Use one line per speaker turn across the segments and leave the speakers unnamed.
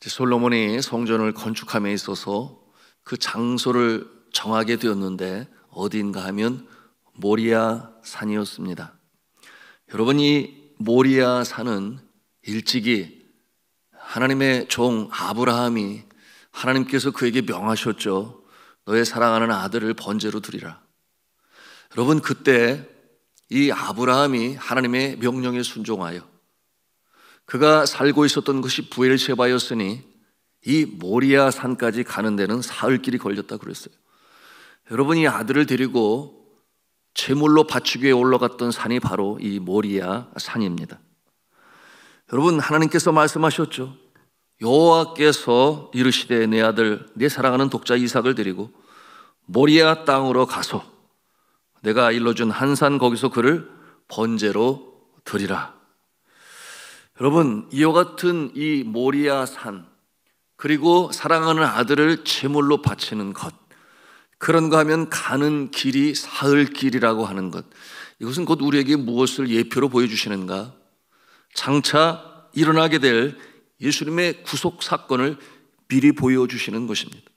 솔로몬이 성전을 건축함에 있어서 그 장소를 정하게 되었는데 어디인가 하면 모리아 산이었습니다. 여러분, 이 모리아 산은 일찍이 하나님의 종 아브라함이 하나님께서 그에게 명하셨죠. 너의 사랑하는 아들을 번제로 드리라. 여러분, 그때 이 아브라함이 하나님의 명령에 순종하여 그가 살고 있었던 것이 부엘셰바였으니 이 모리아 산까지 가는 데는 사흘길이 걸렸다 그랬어요. 여러분, 이 아들을 데리고 제물로 바치기 위해 올라갔던 산이 바로 이 모리아 산입니다. 여러분, 하나님께서 말씀하셨죠. 여호와께서 이르시되 내 아들 내 사랑하는 독자 이삭을 데리고 모리아 땅으로 가서 내가 일러준 한 산 거기서 그를 번제로 드리라. 여러분, 이와 같은 이 모리아 산, 그리고 사랑하는 아들을 제물로 바치는 것, 그런가 하면 가는 길이 사흘길이라고 하는 것, 이것은 곧 우리에게 무엇을 예표로 보여주시는가? 장차 일어나게 될 예수님의 구속 사건을 미리 보여주시는 것입니다.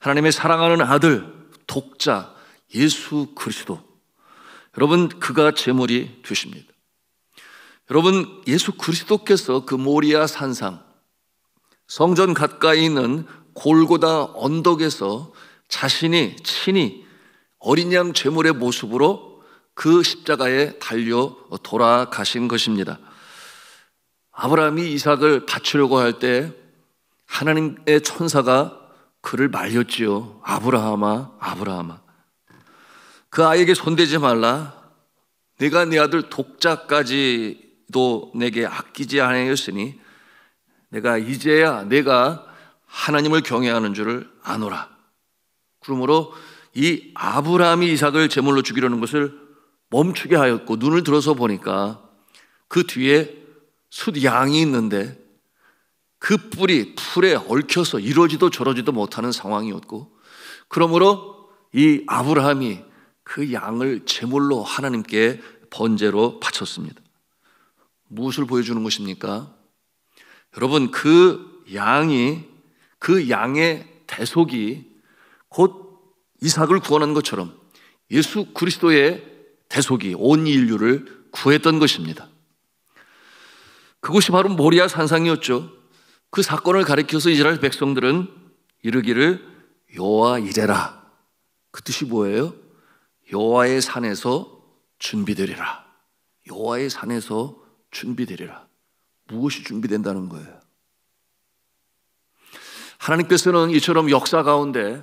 하나님의 사랑하는 아들, 독자 예수 그리스도, 여러분, 그가 제물이 되십니다. 여러분, 예수 그리스도께서 그 모리아 산상, 성전 가까이 있는 골고다 언덕에서 자신이 친히 어린 양 제물의 모습으로 그 십자가에 달려 돌아가신 것입니다. 아브라함이 이삭을 바치려고 할 때 하나님의 천사가 그를 말렸지요. 아브라함아, 아브라함아, 그 아이에게 손대지 말라. 내가 네 아들 독자까지도 내게 아끼지 아니하였으니 내가 이제야 내가 하나님을 경외하는 줄을 아노라. 그러므로 이 아브라함이 이삭을 제물로 죽이려는 것을 멈추게 하였고, 눈을 들어서 보니까 그 뒤에 숫양이 있는데 그 뿔이 풀에 얽혀서 이러지도 저러지도 못하는 상황이었고, 그러므로 이 아브라함이 그 양을 제물로 하나님께 번제로 바쳤습니다. 무엇을 보여주는 것입니까? 여러분, 그 양의 대속이 곧 이삭을 구원한 것처럼 예수 그리스도의 대속이 온 인류를 구했던 것입니다. 그것이 바로 모리아 산상이었죠. 그 사건을 가리켜서 이스라엘 백성들은 이르기를 여호와 이레라. 그 뜻이 뭐예요? 여호와의 산에서 준비되리라. 여호와의 산에서 준비되리라. 무엇이 준비된다는 거예요? 하나님께서는 이처럼 역사 가운데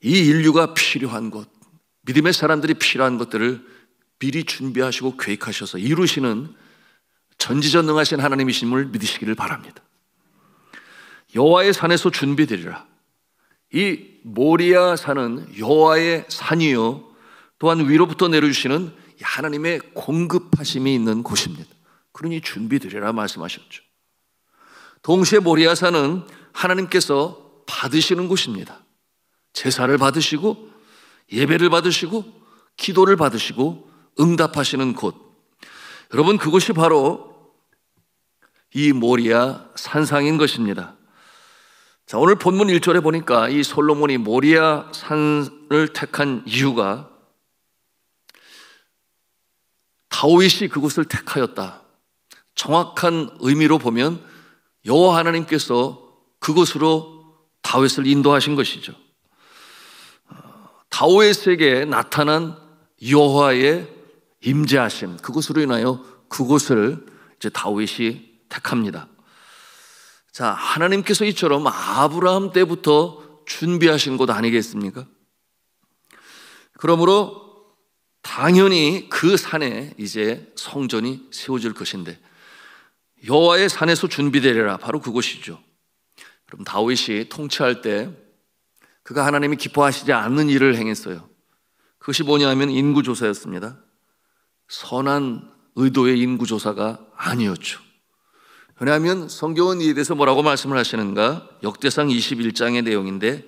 이 인류가 필요한 것, 믿음의 사람들이 필요한 것들을 미리 준비하시고 계획하셔서 이루시는 전지전능하신 하나님이심을 믿으시기를 바랍니다. 여호와의 산에서 준비되리라. 이 모리아 산은 여호와의 산이요, 또한 위로부터 내려주시는 하나님의 공급하심이 있는 곳입니다. 그러니 준비되리라 말씀하셨죠. 동시에 모리아 산은 하나님께서 받으시는 곳입니다. 제사를 받으시고 예배를 받으시고 기도를 받으시고 응답하시는 곳, 여러분, 그곳이 바로 이 모리아 산상인 것입니다. 자, 오늘 본문 1절에 보니까 이 솔로몬이 모리아 산을 택한 이유가 다윗이 그곳을 택하였다. 정확한 의미로 보면 여호와 하나님께서 그곳으로 다윗을 인도하신 것이죠. 다윗에게 나타난 여호와의 임재하심, 그것으로 인하여 그곳을 이제 다윗이 택합니다. 자, 하나님께서 이처럼 아브라함 때부터 준비하신 곳 아니겠습니까? 그러므로 당연히 그 산에 이제 성전이 세워질 것인데, 여호와의 산에서 준비되리라, 바로 그곳이죠. 그럼 다윗이 통치할 때 그가 하나님이 기뻐하시지 않는 일을 행했어요. 그것이 뭐냐면 인구조사였습니다. 선한 의도의 인구조사가 아니었죠. 왜냐하면 성경은 이에 대해서 뭐라고 말씀을 하시는가? 역대상 21장의 내용인데,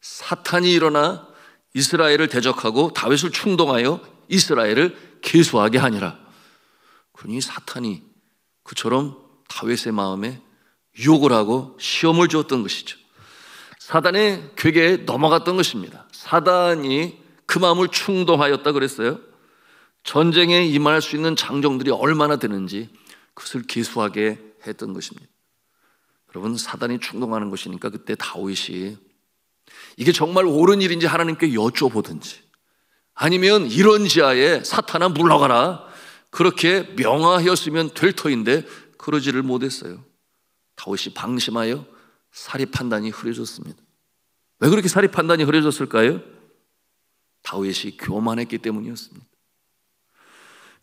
사탄이 일어나 이스라엘을 대적하고 다윗을 충동하여 이스라엘을 계수하게 하니라. 그러니 사탄이 그처럼 다윗의 마음에 유혹을 하고 시험을 주었던 것이죠. 사단의 괴계에 넘어갔던 것입니다. 사단이 그 마음을 충동하였다 그랬어요. 전쟁에 임할 수 있는 장정들이 얼마나 되는지 그것을 계수하게 했던 것입니다. 여러분, 사단이 충동하는 것이니까 그때 다윗이 이게 정말 옳은 일인지 하나님께 여쭤보든지, 아니면 이런 지하에 사탄아 물러가라, 그렇게 명하였으면 될 터인데 그러지를 못했어요. 다윗이 방심하여 사리 판단이 흐려졌습니다. 왜 그렇게 사리 판단이 흐려졌을까요? 다윗이 교만했기 때문이었습니다.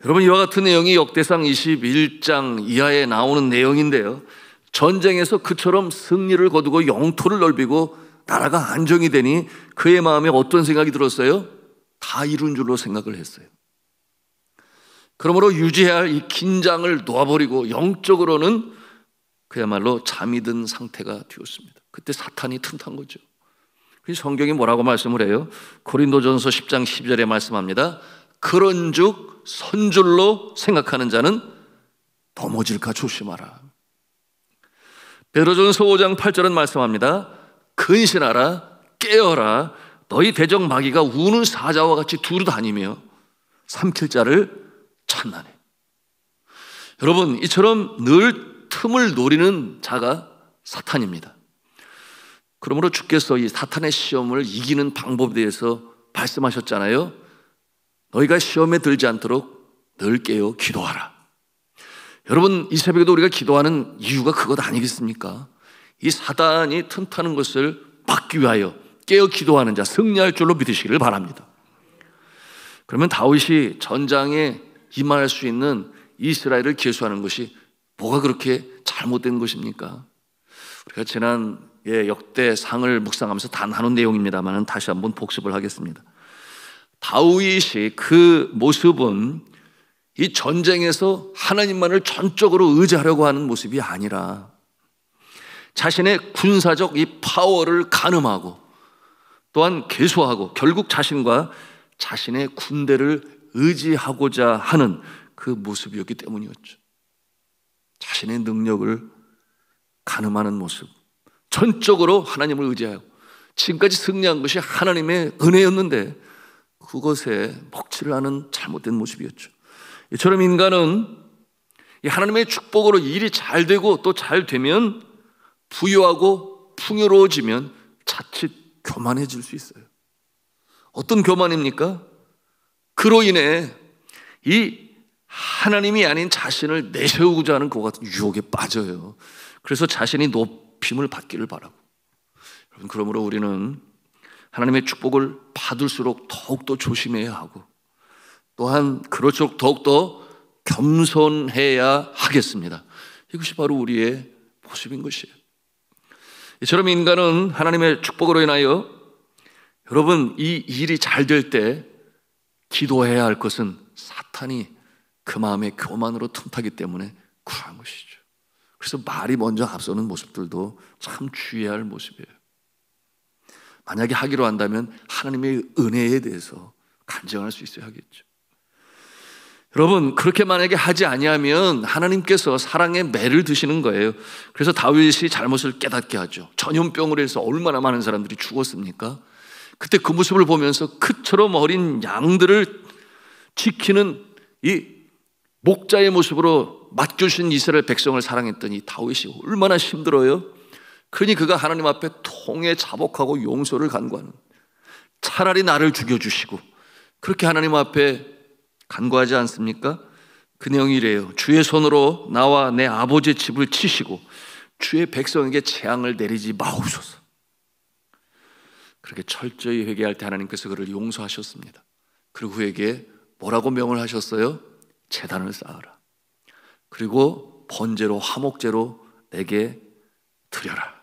여러분, 이와 같은 내용이 역대상 21장 이하에 나오는 내용인데요, 전쟁에서 그처럼 승리를 거두고 영토를 넓히고 나라가 안정이 되니 그의 마음에 어떤 생각이 들었어요? 다 이룬 줄로 생각을 했어요. 그러므로 유지해야 할 이 긴장을 놓아버리고 영적으로는 그야말로 잠이 든 상태가 되었습니다. 그때 사탄이 틈탄 거죠. 성경이 뭐라고 말씀을 해요? 고린도전서 10장 12절에 말씀합니다. 그런즉 선줄로 생각하는 자는 넘어질까 조심하라. 베드로전서 5장 8절은 말씀합니다. 근신하라, 깨어라, 너희 대적 마귀가 우는 사자와 같이 두루 다니며 삼킬 자를 찾나니. 여러분, 이처럼 늘 틈을 노리는 자가 사탄입니다. 그러므로 주께서 이 사탄의 시험을 이기는 방법에 대해서 말씀하셨잖아요. 너희가 시험에 들지 않도록 늘 깨어 기도하라. 여러분, 이 새벽에도 우리가 기도하는 이유가 그것 아니겠습니까? 이 사단이 틈타는 것을 막기 위하여 깨어 기도하는 자, 승리할 줄로 믿으시기를 바랍니다. 그러면 다윗이 전장에 임할 수 있는 이스라엘을 계수하는 것이 뭐가 그렇게 잘못된 것입니까? 우리가 지난 역대상을 묵상하면서 다 나눈 내용입니다만 다시 한번 복습을 하겠습니다. 다윗이 그 모습은 이 전쟁에서 하나님만을 전적으로 의지하려고 하는 모습이 아니라 자신의 군사적 이 파워를 가늠하고 또한 계수하고 결국 자신과 자신의 군대를 의지하고자 하는 그 모습이었기 때문이었죠. 자신의 능력을 가늠하는 모습, 전적으로 하나님을 의지하여 지금까지 승리한 것이 하나님의 은혜였는데 그것에 먹칠을 하는 잘못된 모습이었죠. 이처럼 인간은 하나님의 축복으로 일이 잘 되고 또 잘 되면 부유하고 풍요로워지면 자칫 교만해질 수 있어요. 어떤 교만입니까? 그로 인해 이 하나님이 아닌 자신을 내세우고자 하는 그와 같은 유혹에 빠져요. 그래서 자신이 높임을 받기를 바라고. 여러분, 그러므로 우리는 하나님의 축복을 받을수록 더욱더 조심해야 하고 또한 그럴수록 더욱더 겸손해야 하겠습니다. 이것이 바로 우리의 모습인 것이에요. 이처럼 인간은 하나님의 축복으로 인하여 여러분 이 일이 잘 될 때 기도해야 할 것은 사탄이 그 마음의 교만으로 틈타기 때문에 그러한 것이죠. 그래서 말이 먼저 앞서는 모습들도 참 주의해야 할 모습이에요. 만약에 하기로 한다면 하나님의 은혜에 대해서 간증할 수 있어야 하겠죠. 여러분, 그렇게 만약에 하지 아니하면 하나님께서 사랑의 매를 드시는 거예요. 그래서 다윗이 잘못을 깨닫게 하죠. 전염병으로 해서 얼마나 많은 사람들이 죽었습니까? 그때 그 모습을 보면서 그처럼 어린 양들을 지키는 이 목자의 모습으로 맡겨주신 이스라엘 백성을 사랑했던 이 다윗이 얼마나 힘들어요. 그러니 그가 하나님 앞에 통해 자복하고 용서를 간구하는, 차라리 나를 죽여주시고 그렇게 하나님 앞에 간구하지 않습니까? 그 내용이 이래요. 주의 손으로 나와 내 아버지의 집을 치시고 주의 백성에게 재앙을 내리지 마옵소서. 그렇게 철저히 회개할 때 하나님께서 그를 용서하셨습니다. 그리고 그에게 뭐라고 명을 하셨어요? 제단을 쌓아라. 그리고 번제로 화목제로 내게 드려라.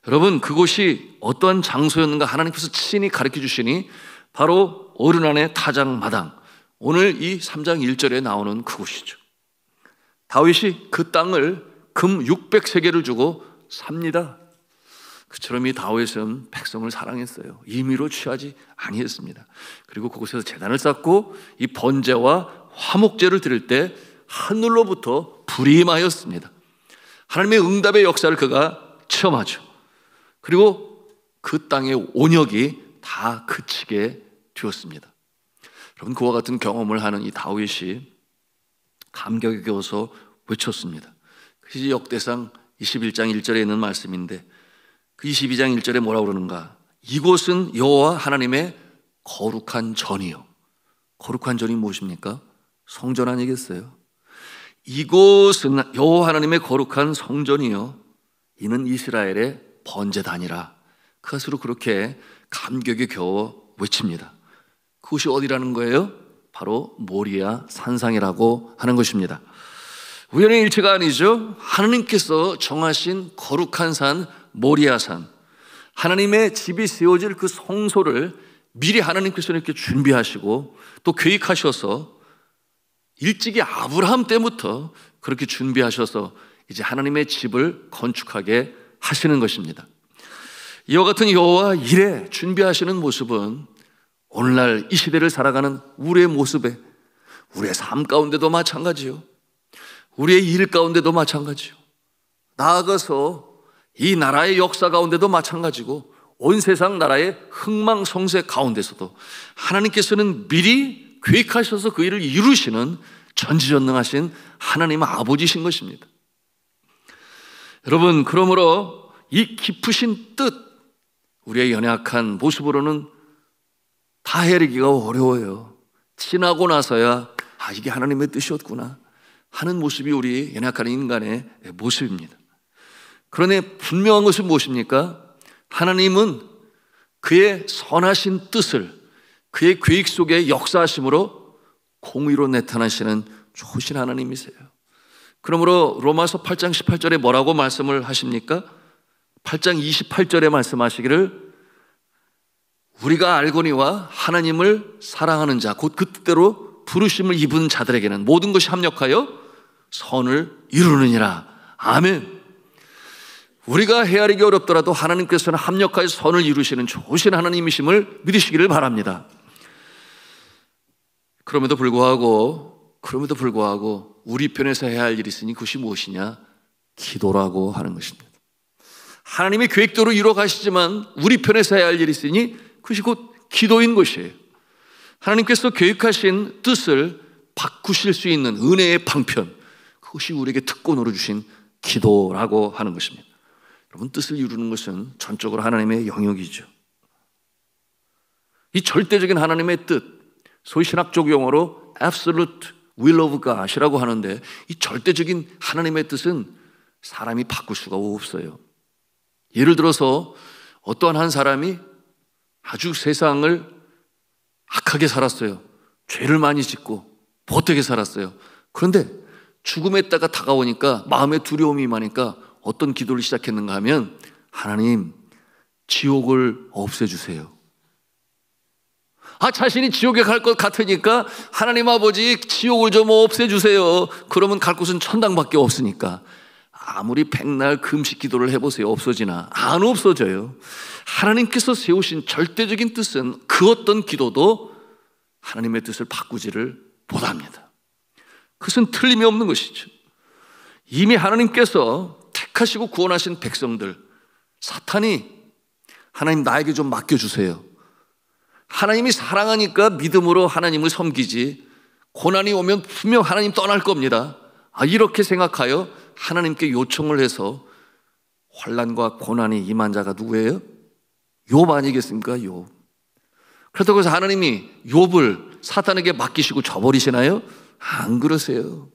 여러분, 그곳이 어떠한 장소였는가 하나님께서 친히 가르쳐 주시니 바로 어른안의 타작마당, 오늘 이 3장 1절에 나오는 그곳이죠. 다윗이 그 땅을 금 600세겔을 주고 삽니다. 그처럼 이 다윗은 백성을 사랑했어요. 임의로 취하지 아니했습니다. 그리고 그곳에서 제단을 쌓고 이 번제와 화목제를 드릴 때 하늘로부터 불이 임하였습니다. 하나님의 응답의 역사를 그가 체험하죠. 그리고 그 땅의 온역이 다 그치게 되었습니다. 여러분, 그와 같은 경험을 하는 이 다윗이 감격에 겨워서 외쳤습니다. 그것이 역대상 21장 1절에 있는 말씀인데, 그 22장 1절에 뭐라고 그러는가? 이곳은 여호와 하나님의 거룩한 전이요. 거룩한 전이 무엇입니까? 성전 아니겠어요? 이곳은 여호와 하나님의 거룩한 성전이요, 이는 이스라엘의 번제단이라. 그것으로 그렇게 감격에 겨워 외칩니다. 그곳이 어디라는 거예요? 바로 모리아 산상이라고 하는 것입니다. 우연의 일치가 아니죠. 하나님께서 정하신 거룩한 산 모리아 산, 하나님의 집이 세워질 그 성소를 미리 하나님께서 이렇게 준비하시고 또 계획하셔서 일찍이 아브라함 때부터 그렇게 준비하셔서 이제 하나님의 집을 건축하게 하시는 것입니다. 이와 같은 여호와 일에 준비하시는 모습은 오늘날 이 시대를 살아가는 우리의 모습에, 우리의 삶 가운데도 마찬가지요, 우리의 일 가운데도 마찬가지요, 나아가서 이 나라의 역사 가운데도 마찬가지고 온 세상 나라의 흥망성쇠 가운데서도 하나님께서는 미리 계획하셔서 그 일을 이루시는 전지전능하신 하나님 아버지신 것입니다. 여러분, 그러므로 이 깊으신 뜻, 우리의 연약한 모습으로는 다 헤아리기가 어려워요. 지나고 나서야 이게 하나님의 뜻이었구나 하는 모습이 우리 연약한 인간의 모습입니다. 그러나 분명한 것은 무엇입니까? 하나님은 그의 선하신 뜻을 그의 계획 속에 역사하심으로 공의로 나타나시는 좋으신 하나님이세요. 그러므로 로마서 8장 18절에 뭐라고 말씀을 하십니까? 8장 28절에 말씀하시기를 우리가 알거니와 하나님을 사랑하는 자, 곧 그 뜻대로 부르심을 입은 자들에게는 모든 것이 합력하여 선을 이루느니라. 아멘. 우리가 헤아리기 어렵더라도 하나님께서는 합력하여 선을 이루시는 좋으신 하나님이심을 믿으시기를 바랍니다. 그럼에도 불구하고 우리 편에서 해야 할 일이 있으니 그것이 무엇이냐? 기도라고 하는 것입니다. 하나님의 계획대로 이루어 가시지만 우리 편에서 해야 할 일이 있으니 그것이 곧 기도인 것이에요. 하나님께서 계획하신 뜻을 바꾸실 수 있는 은혜의 방편, 그것이 우리에게 특권으로 주신 기도라고 하는 것입니다. 여러분, 뜻을 이루는 것은 전적으로 하나님의 영역이죠. 이 절대적인 하나님의 뜻, 소위 신학적 용어로 absolute will of God이라고 하는데, 이 절대적인 하나님의 뜻은 사람이 바꿀 수가 없어요. 예를 들어서 어떠한 한 사람이 아주 세상을 악하게 살았어요. 죄를 많이 짓고 보태게 살았어요. 그런데 죽음에 따가 다가오니까 마음에 두려움이 임하니까 어떤 기도를 시작했는가 하면, 하나님, 지옥을 없애주세요. 자신이 지옥에 갈 것 같으니까 하나님 아버지, 지옥을 좀 없애주세요. 그러면 갈 곳은 천당밖에 없으니까. 아무리 백날 금식 기도를 해보세요. 없어지나? 안 없어져요. 하나님께서 세우신 절대적인 뜻은 그 어떤 기도도 하나님의 뜻을 바꾸지를 못합니다. 그것은 틀림이 없는 것이죠. 이미 하나님께서 택하시고 구원하신 백성들, 사탄이 하나님 나에게 좀 맡겨주세요. 하나님이 사랑하니까 믿음으로 하나님을 섬기지, 고난이 오면 분명 하나님 떠날 겁니다. 이렇게 생각하여 하나님께 요청을 해서 환난과 고난이 임한 자가 누구예요? 욥 아니겠습니까? 욥. 그렇다고 해서 하나님이 욥을 사탄에게 맡기시고 저버리시나요? 안 그러세요.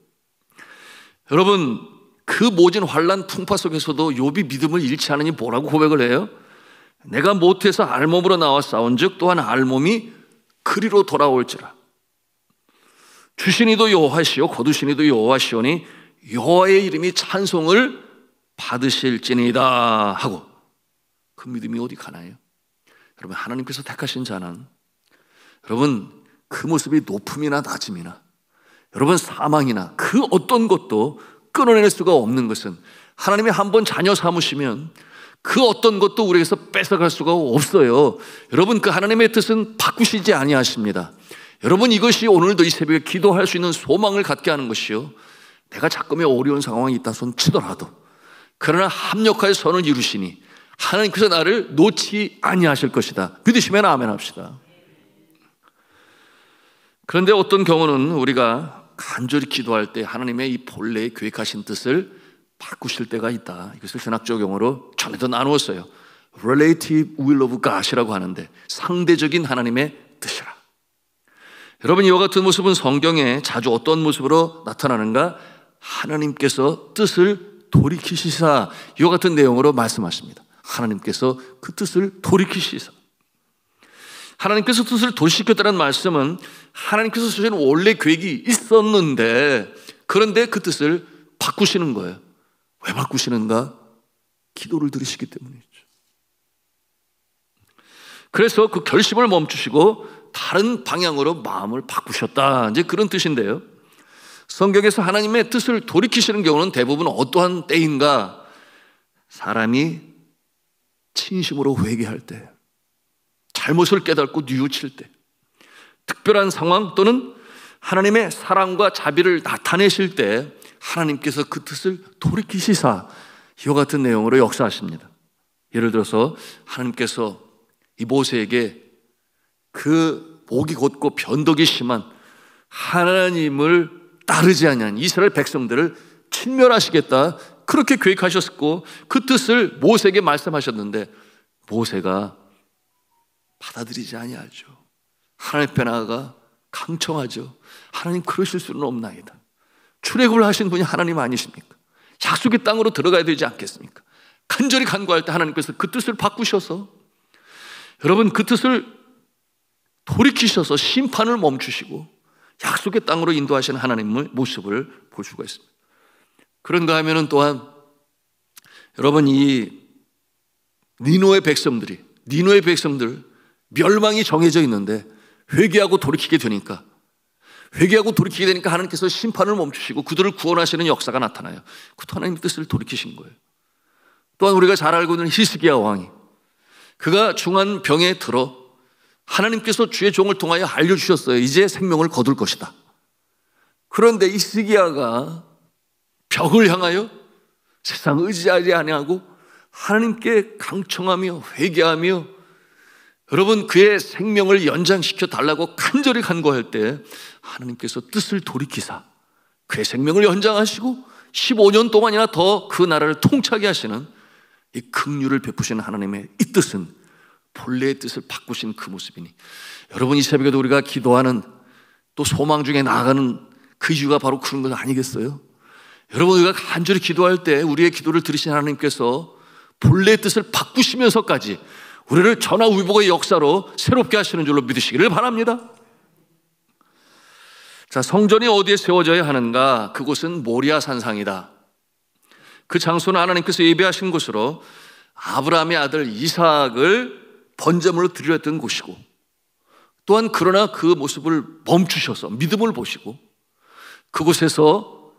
여러분, 그 모진 환난 풍파 속에서도 욥이 믿음을 잃지 않으니 뭐라고 고백을 해요? 내가 못해서 알몸으로 나와 싸운즉 또한 알몸이 그리로 돌아올지라. 주시니도 여호와시요 거두시니도 여호와시오니 여호와의 이름이 찬송을 받으실지니이다 하고, 그 믿음이 어디 가나요? 여러분, 하나님께서 택하신 자는, 여러분, 그 모습이 높음이나 낮음이나, 여러분, 사망이나 그 어떤 것도 끊어낼 수가 없는 것은, 하나님이 한번 자녀 삼으시면 그 어떤 것도 우리에게서 뺏어갈 수가 없어요. 여러분, 그 하나님의 뜻은 바꾸시지 아니하십니다. 여러분, 이것이 오늘도 이 새벽에 기도할 수 있는 소망을 갖게 하는 것이요, 내가 자꾸만 어려운 상황이 있다 손 치더라도 그러나 합력하여 선을 이루시니 하나님께서 나를 놓지 아니하실 것이다. 믿으시면 아멘 합시다. 그런데 어떤 경우는 우리가 간절히 기도할 때 하나님의 이 본래의 계획하신 뜻을 바꾸실 때가 있다. 이것을 신학적 용어로 전에도 나누었어요. Relative will of God이라고 하는데 상대적인 하나님의 뜻이라. 여러분, 이와 같은 모습은 성경에 자주 어떤 모습으로 나타나는가? 하나님께서 뜻을 돌이키시사, 이와 같은 내용으로 말씀하십니다. 하나님께서 그 뜻을 돌이키시사. 하나님께서 뜻을 돌이켰다는 말씀은 하나님께서 쓰신 원래 계획이 있었는데, 그런데 그 뜻을 바꾸시는 거예요. 왜 바꾸시는가? 기도를 들으시기 때문이죠. 그래서 그 결심을 멈추시고 다른 방향으로 마음을 바꾸셨다, 이제 그런 뜻인데요. 성경에서 하나님의 뜻을 돌이키시는 경우는 대부분 어떠한 때인가? 사람이 진심으로 회개할 때, 잘못을 깨닫고 뉘우칠 때, 특별한 상황 또는 하나님의 사랑과 자비를 나타내실 때 하나님께서 그 뜻을 돌이키시사, 이와 같은 내용으로 역사하십니다. 예를 들어서 하나님께서 이 모세에게 그 목이 곧고 변덕이 심한 하나님을 따르지 아니한 이스라엘 백성들을 진멸하시겠다, 그렇게 계획하셨고 그 뜻을 모세에게 말씀하셨는데 모세가 받아들이지 아니하죠. 하나님 앞에 나아가 강청하죠. 하나님, 그러실 수는 없나이다. 출애굽을 하신 분이 하나님 아니십니까? 약속의 땅으로 들어가야 되지 않겠습니까? 간절히 간구할 때 하나님께서 그 뜻을 바꾸셔서, 여러분, 그 뜻을 돌이키셔서 심판을 멈추시고 약속의 땅으로 인도하시는 하나님의 모습을 볼 수가 있습니다. 그런가 하면은 또한 여러분, 이 니느웨 백성들 멸망이 정해져 있는데 회개하고 돌이키게 되니까 하나님께서 심판을 멈추시고 그들을 구원하시는 역사가 나타나요. 그것도 하나님의 뜻을 돌이키신 거예요. 또한 우리가 잘 알고 있는 히스기야 왕이, 그가 중한 병에 들어 하나님께서 주의 종을 통하여 알려주셨어요. 이제 생명을 거둘 것이다. 그런데 히스기야가 벽을 향하여 세상 의지하지 아니하고 하나님께 강청하며 회개하며, 여러분, 그의 생명을 연장시켜 달라고 간절히 간구할 때 하나님께서 뜻을 돌이키사 그의 생명을 연장하시고 15년 동안이나 더 그 나라를 통치하게 하시는 이 긍휼을 베푸시는 하나님의 이 뜻은 본래의 뜻을 바꾸신 그 모습이니, 여러분, 이 새벽에도 우리가 기도하는 또 소망 중에 나아가는 그 이유가 바로 그런 것 아니겠어요? 여러분, 우리가 간절히 기도할 때 우리의 기도를 들으신 하나님께서 본래의 뜻을 바꾸시면서까지 우리를 전화위복의 역사로 새롭게 하시는 줄로 믿으시기를 바랍니다. 자, 성전이 어디에 세워져야 하는가? 그곳은 모리아 산상이다. 그 장소는 하나님께서 예배하신 곳으로 아브라함의 아들 이삭을 번제물로 드리려 했던 곳이고, 또한 그러나 그 모습을 멈추셔서 믿음을 보시고 그곳에서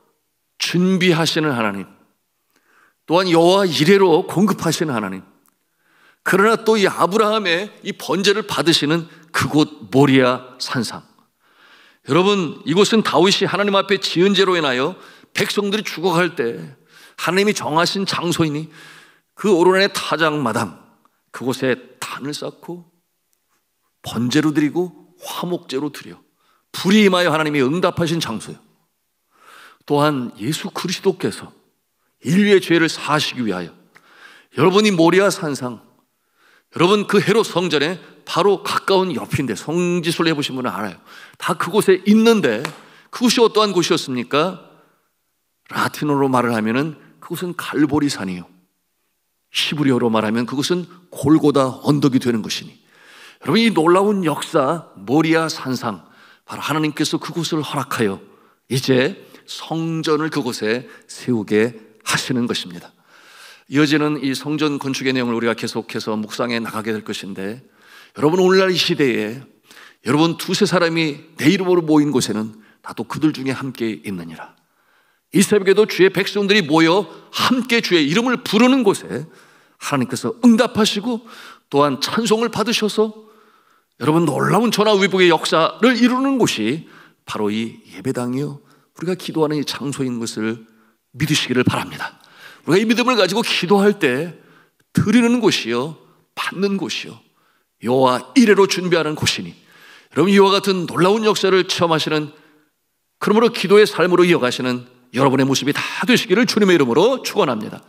준비하시는 하나님, 또한 여호와 이레로 공급하시는 하나님, 그러나 또 이 아브라함의 이 번제를 받으시는 그곳 모리아 산상. 여러분, 이곳은 다윗이 하나님 앞에 지은 죄로 인하여 백성들이 죽어갈 때 하나님이 정하신 장소이니 그 오르난의 타작마당, 그곳에 단을 쌓고 번제로 드리고 화목제로 드려 불이 임하여 하나님이 응답하신 장소예요. 또한 예수 그리스도께서 인류의 죄를 사하시기 위하여, 여러분이 모리아 산상, 여러분, 그 헤롯 성전에 바로 가까운 옆인데, 성지순례 해보신 분은 알아요. 다 그곳에 있는데 그곳이 어떠한 곳이었습니까? 라틴어로 말을 하면은 그곳은 갈보리산이요, 히브리어로 말하면 그것은 골고다 언덕이 되는 것이니, 여러분, 이 놀라운 역사 모리아 산상, 바로 하나님께서 그곳을 허락하여 이제 성전을 그곳에 세우게 하시는 것입니다. 이어지는 이 성전 건축의 내용을 우리가 계속해서 묵상해 나가게 될 것인데, 여러분, 오늘날 이 시대에 여러분 두세 사람이 내 이름으로 모인 곳에는 나도 그들 중에 함께 있느니라. 이 새벽에도 주의 백성들이 모여 함께 주의 이름을 부르는 곳에 하나님께서 응답하시고 또한 찬송을 받으셔서 여러분 놀라운 전화위복의 역사를 이루는 곳이 바로 이 예배당이요, 우리가 기도하는 이 장소인 것을 믿으시기를 바랍니다. 우리가 이 믿음을 가지고 기도할 때 드리는 곳이요, 받는 곳이요, 여호와 이레로 준비하는 곳이니 여러분, 이와 같은 놀라운 역사를 체험하시는, 그러므로 기도의 삶으로 이어가시는 여러분의 모습이 다 되시기를 주님의 이름으로 축원합니다.